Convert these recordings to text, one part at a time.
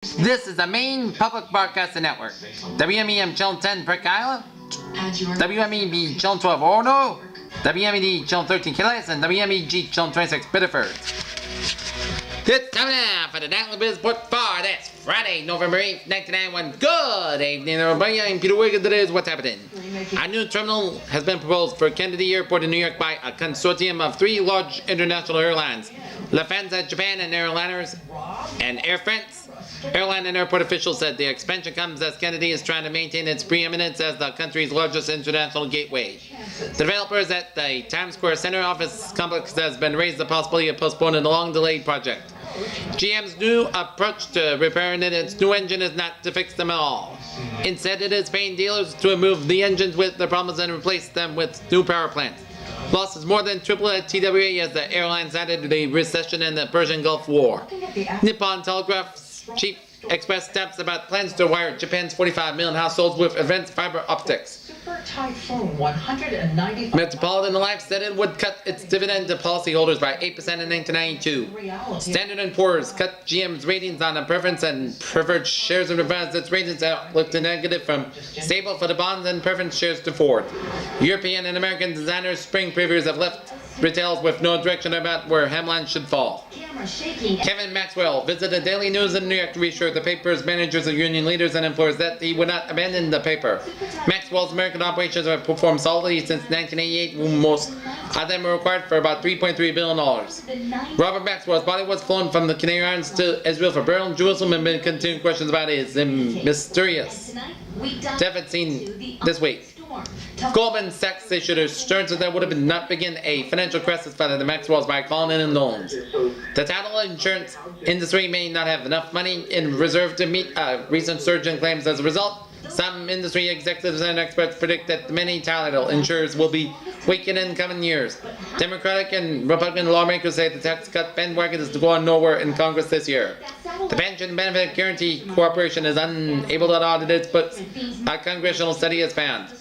This is the main public broadcasting network. WMEM Channel 10 Brick Island, WMEB Channel 12 Orono, WMED Channel 13 Killis, and WMEG Channel 26 Biddeford. It's time now for the Nightly Biz Report for this Friday, November 8th, 1991. Good evening, everybody. I'm Peter Wiggins. Today is what's happening. A new terminal has been proposed for Kennedy Airport in New York by a consortium of three large international airlines: Lufthansa, Japan, and Airliners, and Air France. Airline and airport officials said the expansion comes as Kennedy is trying to maintain its preeminence as the country's largest international gateway. The developers at the Times Square Center office complex has been raised the possibility of postponing the long-delayed project. GM's new approach to repairing its new engine is not to fix them at all. Instead, it is paying dealers to remove the engines with the problems and replace them with new power plants. Losses more than tripled at TWA as the airline cited the recession and the Persian Gulf War. Nippon Telegraph's chief expressed steps about plans to wire Japan's 45 million households with advanced fiber optics. Metropolitan Life said it would cut its dividend to policyholders by 8% in 1992. Standard & Poor's cut GM's ratings on a preference and preferred shares and revised its ratings outlook to negative from stable for the bonds and preference shares to Ford. European and American designers' spring previews have left retailers with no direction about where hemlines should fall. Kevin Maxwell visited Daily News in New York to reassure the paper's managers and union leaders and employers that he would not abandon the paper. Maxwell's American operations have performed solidly since 1988, when most of them were required for about $3.3 billion. Robert Maxwell's body was flown from the Canary Islands to Israel for burial in Jerusalem, and been continuing questions about his mysterious death at scene this week. Goldman Sachs issued assurances that would have not begin a financial crisis for the Maxwells by calling in loans. The title insurance industry may not have enough money in reserve to meet a recent surge in claims. As a result, some industry executives and experts predict that many title insurers will be weakened in coming years. Democratic and Republican lawmakers say the tax cut bandwagon is going nowhere in Congress this year. The Pension Benefit Guarantee Corporation is unable to audit its books, a congressional study has found.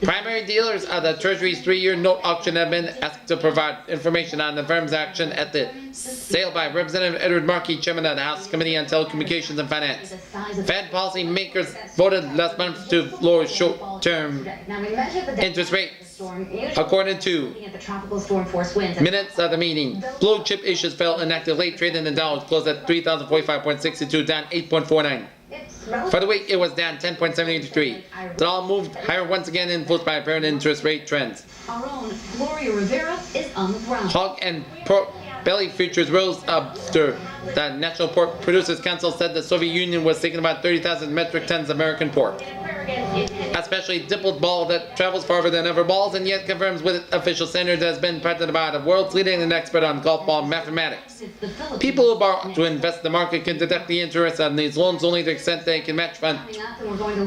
Primary dealers of the Treasury's 3-year note auction have been asked to provide information on the firm's action at the sale by Representative Edward Markey, chairman of the House Committee on Telecommunications and Finance. Fed policy makers voted last month to lower short-term interest rates. According to minutes of the meeting, blue chip issues fell inactive. Late trading in dollars closed at 3,045.62, down 8.49. For the week, it was down 10.73. The dollar moved higher once again, influenced by apparent interest rate trends. Our own Gloria Rivera is on the ground. Hog and pork belly futures rose after the National Pork Producers Council said the Soviet Union was taking about 30,000 metric tons of American pork. Especially dippled ball that travels farther than ever balls and yet confirms with official standards has been patented by the world's leading expert on golf ball mathematics. People who borrow to invest in the market can deduct the interest on these loans only to the extent they can match fund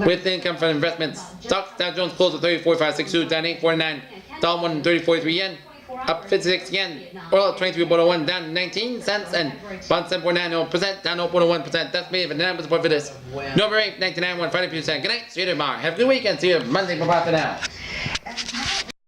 with the income from investments. Stocks Dow Jones closed at 34,562, down 849, down 130.43 yen. Up 56 yen, oil at 23.01, down 19 cents, and bond 7.90%, down 0.01%. That's me for the numbers for this. November 8th, 1991, Friday, Good night, see you tomorrow. Have a good weekend, see you Monday, bye-bye for now.